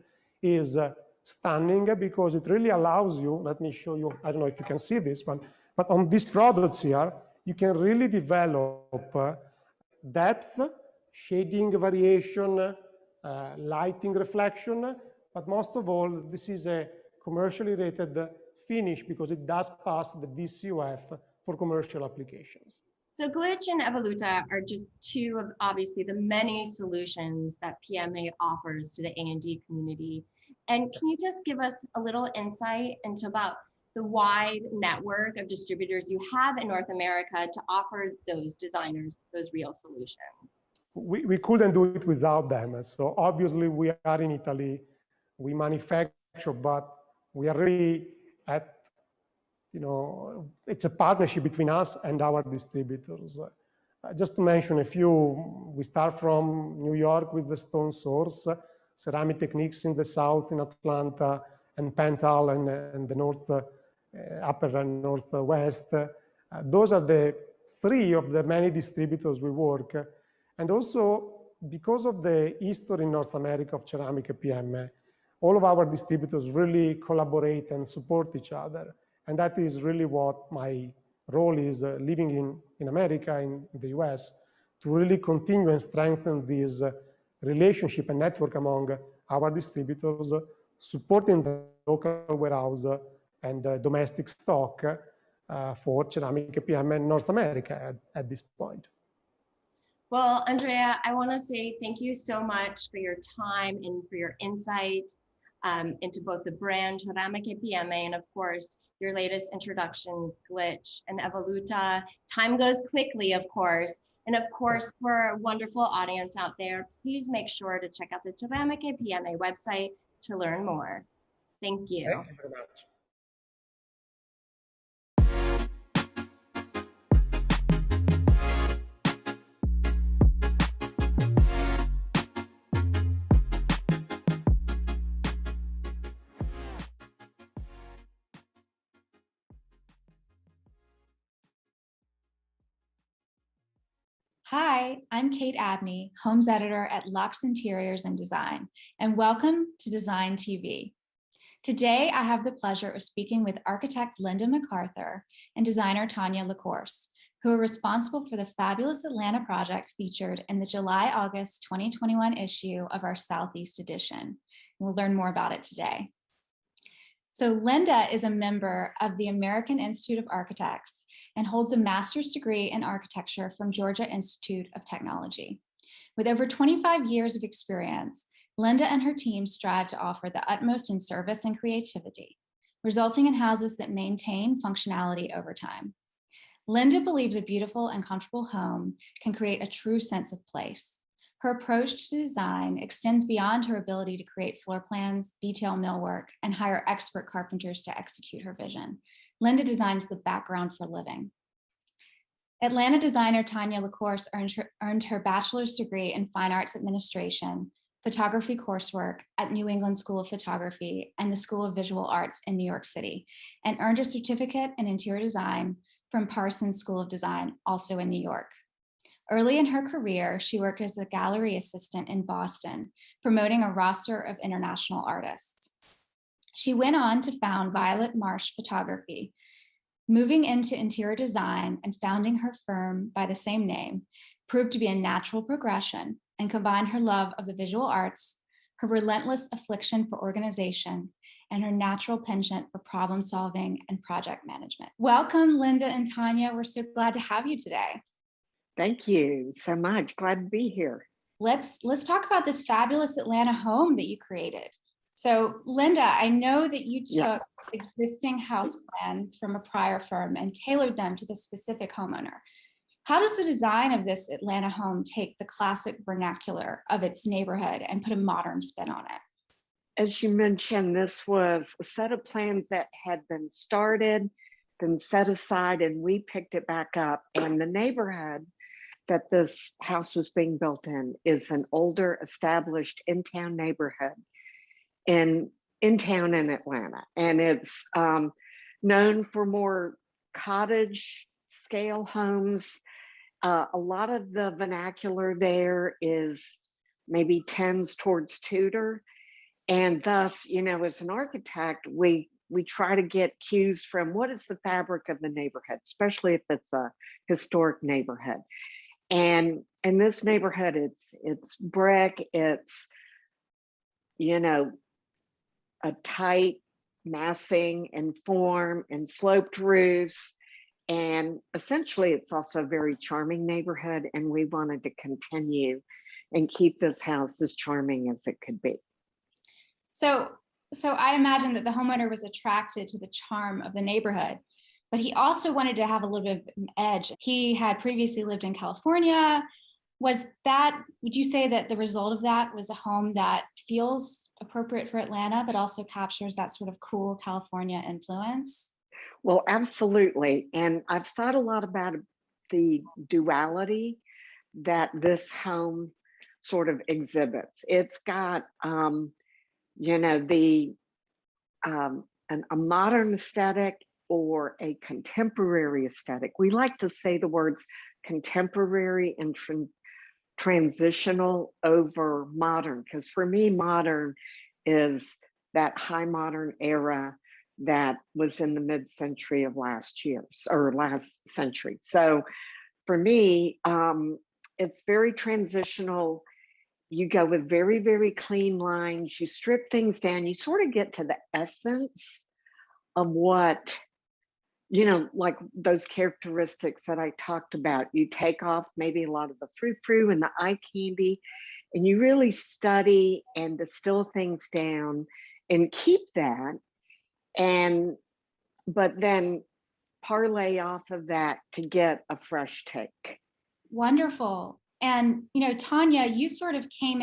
is stunning because it really allows you, let me show you, I don't know if you can see this one, but on these products here, you can really develop depth, shading variation, lighting reflection, but most of all, this is a commercially rated finish because it does pass the DCOF for commercial applications. So Glitch and Evoluta are just two of obviously the many solutions that PMA offers to the A&D community. And can you just give us a little insight into about the wide network of distributors you have in North America to offer those designers those real solutions? We couldn't do it without them. So obviously we are in Italy, we manufacture, but we are really at, it's a partnership between us and our distributors. Just to mention a few, we start from New York with the Stone Source, Ceramic Techniques in the south in Atlanta, and Pental and the north, upper and northwest. Those are the three of the many distributors we work. And also, because of the history in North America of ceramic PMA, all of our distributors really collaborate and support each other. And that is really what my role is, living in America, in the US, to really continue and strengthen this relationship and network among our distributors, supporting the local warehouse and domestic stock for ceramic PMA in North America at this point. Well, Andrea, I want to say thank you so much for your time and for your insight into both the brand Ceramiche PMA and, of course, your latest introductions, Glitch and Evoluta. Time goes quickly, of course. And of course, for our wonderful audience out there, please make sure to check out the Ceramiche PMA website to learn more. Thank you. Thank you very much. Hi, I'm Kate Abney, Homes Editor at Luxe Interiors Design, and welcome to DesignTV. Today, I have the pleasure of speaking with architect Linda MacArthur and designer Tanya LaCourse, who are responsible for the fabulous Atlanta project featured in the July-August 2021 issue of our Southeast edition. We'll learn more about it today. So Linda is a member of the American Institute of Architects and holds a master's degree in architecture from Georgia Institute of Technology. With over 25 years of experience, Linda and her team strive to offer the utmost in service and creativity, resulting in houses that maintain functionality over time. Linda believes a beautiful and comfortable home can create a true sense of place. Her approach to design extends beyond her ability to create floor plans, detail millwork, and hire expert carpenters to execute her vision. Linda designs the background for living. Atlanta designer Tanya LaCourse earned her bachelor's degree in Fine Arts Administration, photography coursework at New England School of Photography and the School of Visual Arts in New York City, and earned a certificate in interior design from Parsons School of Design, also in New York. Early in her career, she worked as a gallery assistant in Boston, promoting a roster of international artists. She went on to found Violet Marsh Photography, moving into interior design and founding her firm by the same name, proved to be a natural progression and combined her love of the visual arts, her relentless affliction for organization, and her natural penchant for problem solving and project management. Welcome, Linda and Tanya. We're so glad to have you today. Thank you so much. Glad to be here. Let's talk about this fabulous Atlanta home that you created. So Linda, I know that you took existing house plans from a prior firm and tailored them to the specific homeowner. How does the design of this Atlanta home take the classic vernacular of its neighborhood and put a modern spin on it? As you mentioned, this was a set of plans that had been started, then set aside, and we picked it back up. And the neighborhood that this house was being built in is an older, established in-town neighborhood in town in Atlanta. And it's known for more cottage scale homes. A lot of the vernacular there is maybe tends towards Tudor. And thus, you know, as an architect, we try to get cues from what is the fabric of the neighborhood, especially if it's a historic neighborhood. And in this neighborhood, it's brick, it's, you know, a tight massing and form and sloped roofs. And essentially, it's also a very charming neighborhood, and we wanted to continue and keep this house as charming as it could be. So I imagine that the homeowner was attracted to the charm of the neighborhood, but he also wanted to have a little bit of an edge. He had previously lived in California. Would you say that the result of that was a home that feels appropriate for Atlanta, but also captures that sort of cool California influence? Well, absolutely. And I've thought a lot about the duality that this home sort of exhibits. It's got, you know, a modern aesthetic or a contemporary aesthetic. We like to say the words contemporary and transitional over modern, because for me, modern is that high modern era that was in the mid-century of last century. So for me, it's very transitional. You go with very, very clean lines. You strip things down. You sort of get to the essence of what, you know, like those characteristics that I talked about. You take off maybe a lot of the frou-frou and the eye candy, and you really study and distill things down and keep that. But then parlay off of that to get a fresh take. Wonderful. And, you know, Tanya, you sort of came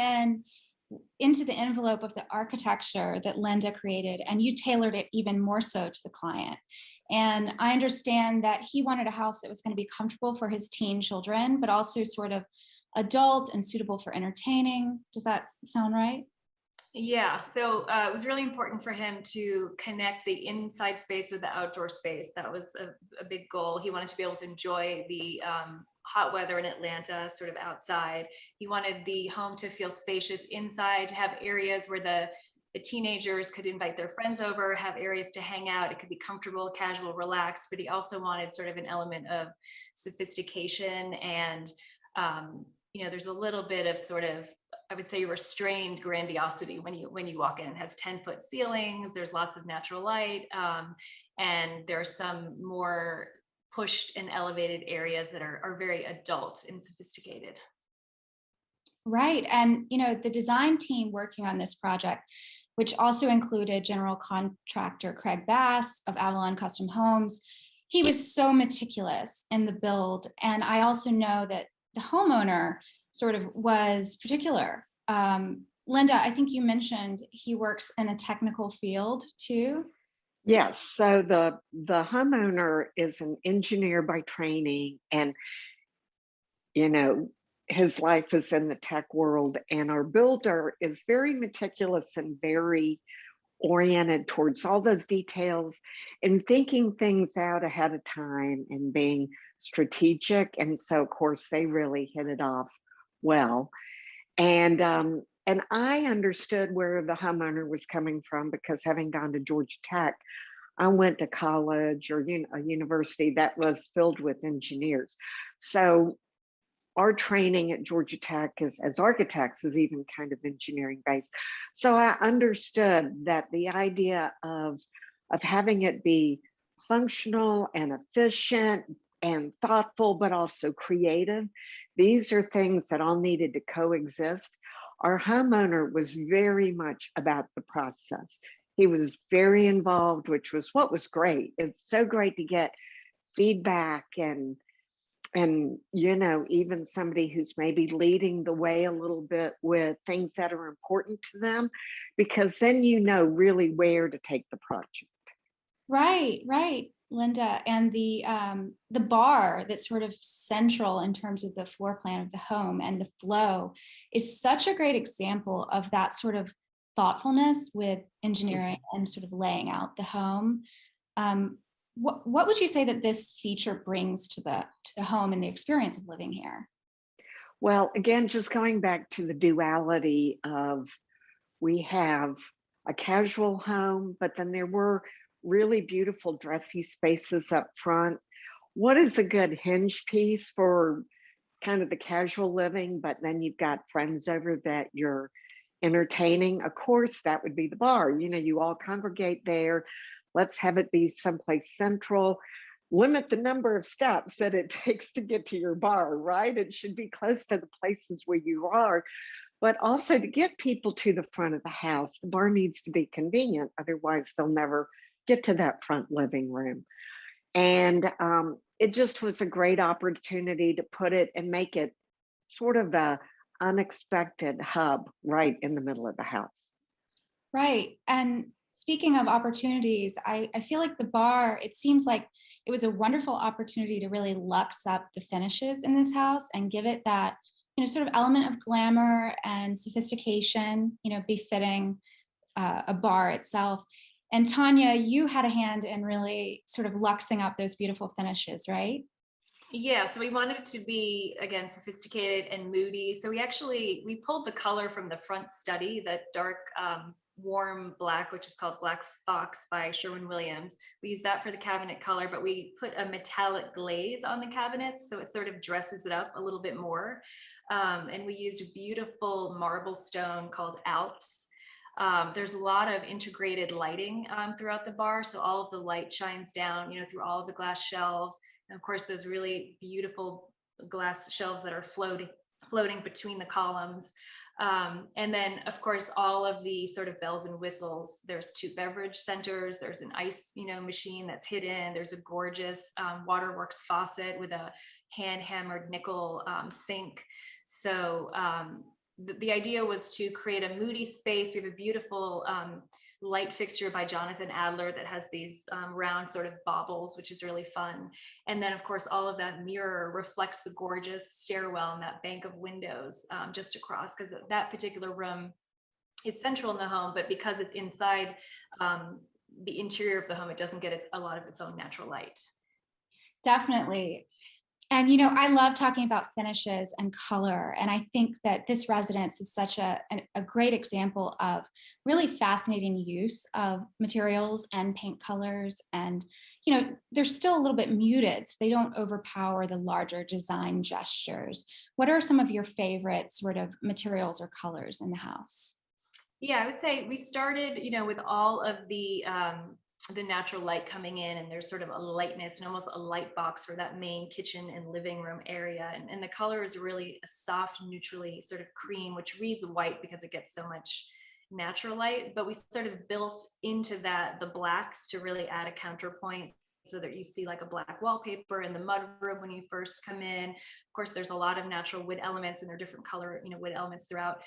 into the envelope of the architecture that Linda created, and you tailored it even more so to the client. And I understand that he wanted a house that was going to be comfortable for his teen children, but also sort of adult and suitable for entertaining. Does that sound right? Yeah, so it was really important for him to connect the inside space with the outdoor space. That was a big goal. He wanted to be able to enjoy the hot weather in Atlanta, sort of outside. He wanted the home to feel spacious inside, to have areas where the teenagers could invite their friends over, have areas to hang out. It could be comfortable, casual, relaxed, but he also wanted sort of an element of sophistication and, you know, there's a little bit of sort of, I would say, restrained grandiosity when you walk in. It has 10-foot ceilings, there's lots of natural light, and there are some more pushed and elevated areas that are very adult and sophisticated. Right. And, you know, the design team working on this project, which also included general contractor Craig Bass of Avalon Custom Homes, he was so meticulous in the build. And I also know that the homeowner sort of was particular. Linda, I think you mentioned he works in a technical field too. Yes, so the homeowner is an engineer by training, and you know, his life is in the tech world, and our builder is very meticulous and very oriented towards all those details and thinking things out ahead of time and being strategic. And so of course they really hit it off well. And I understood where the homeowner was coming from, because having gone to Georgia Tech, I went to college or a university that was filled with engineers. So our training at Georgia Tech as architects is even kind of engineering based. So I understood that the idea of having it be functional and efficient and thoughtful, but also creative, these are things that all needed to coexist. Our homeowner was very much about the process. He was very involved, which was what was great. It's so great to get feedback and you know, even somebody who's maybe leading the way a little bit with things that are important to them, because then you know really where to take the project. Right, Linda. And the bar that's sort of central in terms of the floor plan of the home and the flow is such a great example of that sort of thoughtfulness with engineering and sort of laying out the home. What would you say that this feature brings to the home and the experience of living here? Well, again, just going back to the duality of, we have a casual home, but then there were really beautiful dressy spaces up front. What is a good hinge piece for kind of the casual living, but then you've got friends over that you're entertaining? Of course, that would be the bar. You know, you all congregate there. Let's have it be someplace central. limit the number of steps that it takes to get to your bar, right? It should be close to the places where you are, but also to get people to the front of the house. The bar needs to be convenient, otherwise they'll never get to that front living room. And it just was a great opportunity to put it and make it sort of a unexpected hub right in the middle of the house. Right. And speaking of opportunities, I feel like the bar, it seems like it was a wonderful opportunity to really luxe up the finishes in this house and give it that, sort of element of glamour and sophistication, befitting a bar itself. And Tanya, you had a hand in really sort of luxing up those beautiful finishes, right? Yeah, so we wanted it to be, again, sophisticated and moody. So we pulled the color from the front study, that dark, warm black, which is called Black Fox by Sherwin-Williams. We used that for the cabinet color, but we put a metallic glaze on the cabinets, so it sort of dresses it up a little bit more. And we used a beautiful marble stone called Alps. There's a lot of integrated lighting throughout the bar, so all of the light shines down, through all of the glass shelves. And of course, those really beautiful glass shelves that are floating between the columns. And then, of course, all of the sort of bells and whistles. There's 2 beverage centers. There's an ice, machine that's hidden. There's a gorgeous waterworks faucet with a hand-hammered nickel sink. So the idea was to create a moody space. We have a beautiful light fixture by Jonathan Adler that has these round sort of baubles, which is really fun. And then, of course, all of that mirror reflects the gorgeous stairwell and that bank of windows just across, because that particular room is central in the home, but because it's inside the interior of the home, it doesn't get a lot of its own natural light. Definitely. And, I love talking about finishes and color. And I think that this residence is such a great example of really fascinating use of materials and paint colors. And, they're still a little bit muted, so they don't overpower the larger design gestures. What are some of your favorite sort of materials or colors in the house? Yeah, I would say we started, with all of the natural light coming in, and there's sort of a lightness and almost a light box for that main kitchen and living room area. And the color is really a soft, neutrally sort of cream, which reads white because it gets so much natural light. But we sort of built into that the blacks to really add a counterpoint, so that you see like a black wallpaper in the mudroom when you first come in. Of course, there's a lot of natural wood elements, and there are different color, wood elements throughout.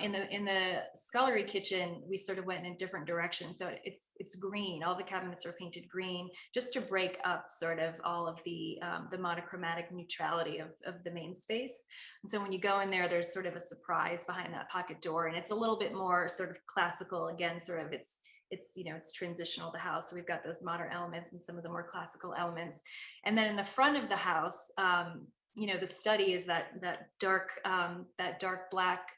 In the scullery kitchen, we sort of went in a different direction. So it's green. All the cabinets are painted green, just to break up sort of all of the monochromatic neutrality of the main space. And so when you go in there, there's sort of a surprise behind that pocket door, and it's a little bit more sort of classical. Again, sort of it's transitional, the house. So we've got those modern elements and some of the more classical elements. And then in the front of the house, the study is that dark black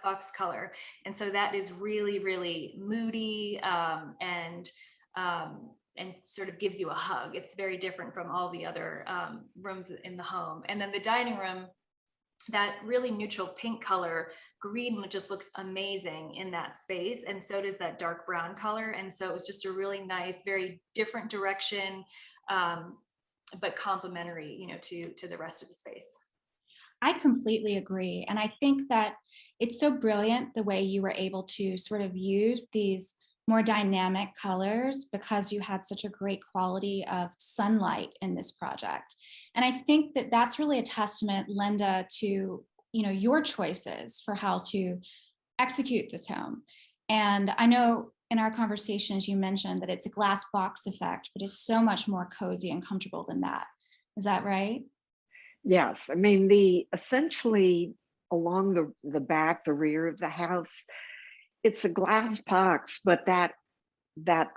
fox color. And so that is really, really moody and sort of gives you a hug. It's very different from all the other rooms in the home. And then the dining room, that really neutral pink color, green just looks amazing in that space, and so does that dark brown color. And so it was just a really nice, very different direction, but complementary, to the rest of the space. I completely agree. And I think that it's so brilliant the way you were able to sort of use these more dynamic colors, because you had such a great quality of sunlight in this project. And I think that that's really a testament, Linda, to your choices for how to execute this home. And I know in our conversations you mentioned that it's a glass box effect, but it's so much more cozy and comfortable than that. Is that right? Yes, I mean, essentially along the back, the rear of the house, it's a glass box, but that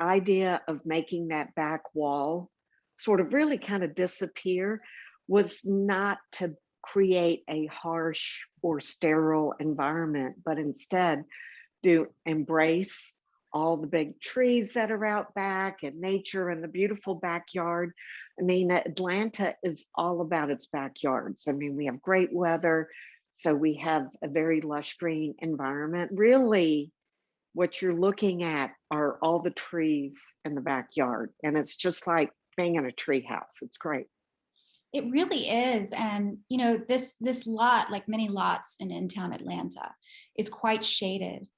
idea of making that back wall sort of really kind of disappear was not to create a harsh or sterile environment, but instead to embrace all the big trees that are out back and nature and the beautiful backyard. I mean, Atlanta is all about its backyards. I mean, we have great weather, so we have a very lush green environment. Really, what you're looking at are all the trees in the backyard, and it's just like being in a tree house. It's great. It really is. And, you know, this lot, like many lots in town Atlanta, is quite shaded.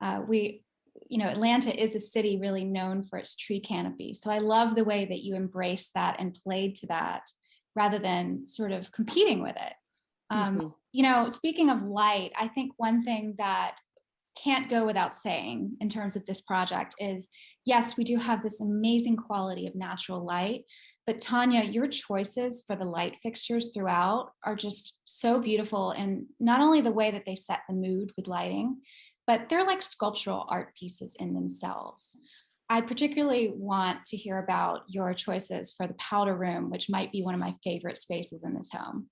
Atlanta is a city really known for its tree canopy. So I love the way that you embraced that and played to that rather than sort of competing with it. Speaking of light, I think one thing that can't go without saying in terms of this project is, yes, we do have this amazing quality of natural light, but Tanya, your choices for the light fixtures throughout are just so beautiful. And not only the way that they set the mood with lighting, but they're like sculptural art pieces in themselves. I particularly want to hear about your choices for the powder room, which might be one of my favorite spaces in this home.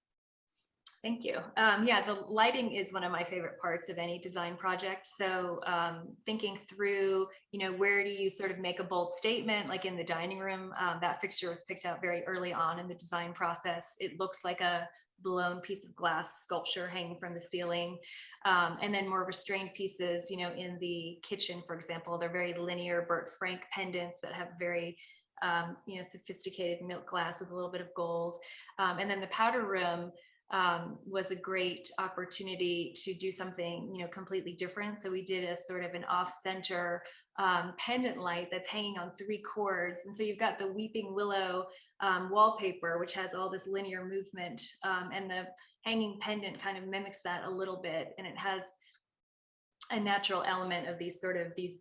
Thank you. Yeah, the lighting is one of my favorite parts of any design project. So thinking through, where do you sort of make a bold statement, like in the dining room, that fixture was picked out very early on in the design process. It looks like a blown piece of glass sculpture hanging from the ceiling. And then more restrained pieces, in the kitchen, for example, they're very linear Bert Frank pendants that have very sophisticated milk glass with a little bit of gold. And then the powder room was a great opportunity to do something, completely different. So we did a sort of an off-center pendant light that's hanging on 3 cords. And so you've got the weeping willow wallpaper, which has all this linear movement, and the hanging pendant kind of mimics that a little bit. And it has a natural element of these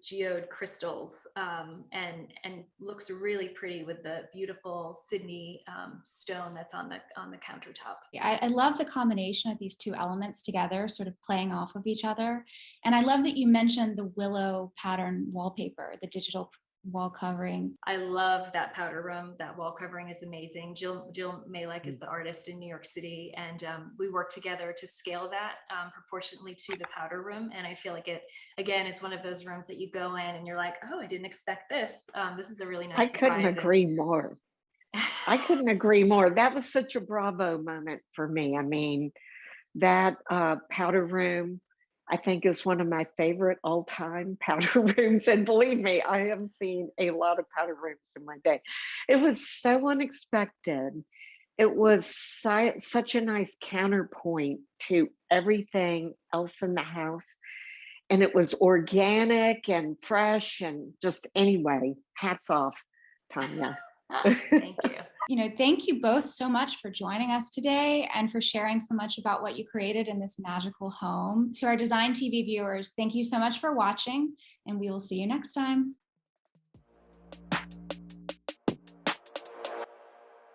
geode crystals, and looks really pretty with the beautiful Sydney stone that's on the countertop. I love the combination of these 2 elements together, sort of playing off of each other. And I love that you mentioned the willow pattern wallpaper, the digital wall covering. I love that powder room. That wall covering is amazing. Jill Malek is the artist in New York City, and we worked together to scale that proportionately to the powder room. And I feel like it, again, is one of those rooms that you go in and you're like, oh, I didn't expect this. This is a really nice surprise. I couldn't agree more. I couldn't agree more. That was such a bravo moment for me. I mean, that powder room, I think, is one of my favorite all-time powder rooms. And believe me, I have seen a lot of powder rooms in my day. It was so unexpected. It was such a nice counterpoint to everything else in the house. And it was organic and fresh and just, anyway, hats off, Tanya. Thank you. Thank you both so much for joining us today and for sharing so much about what you created in this magical home. To our DesignTV viewers, thank you so much for watching, and we will see you next time.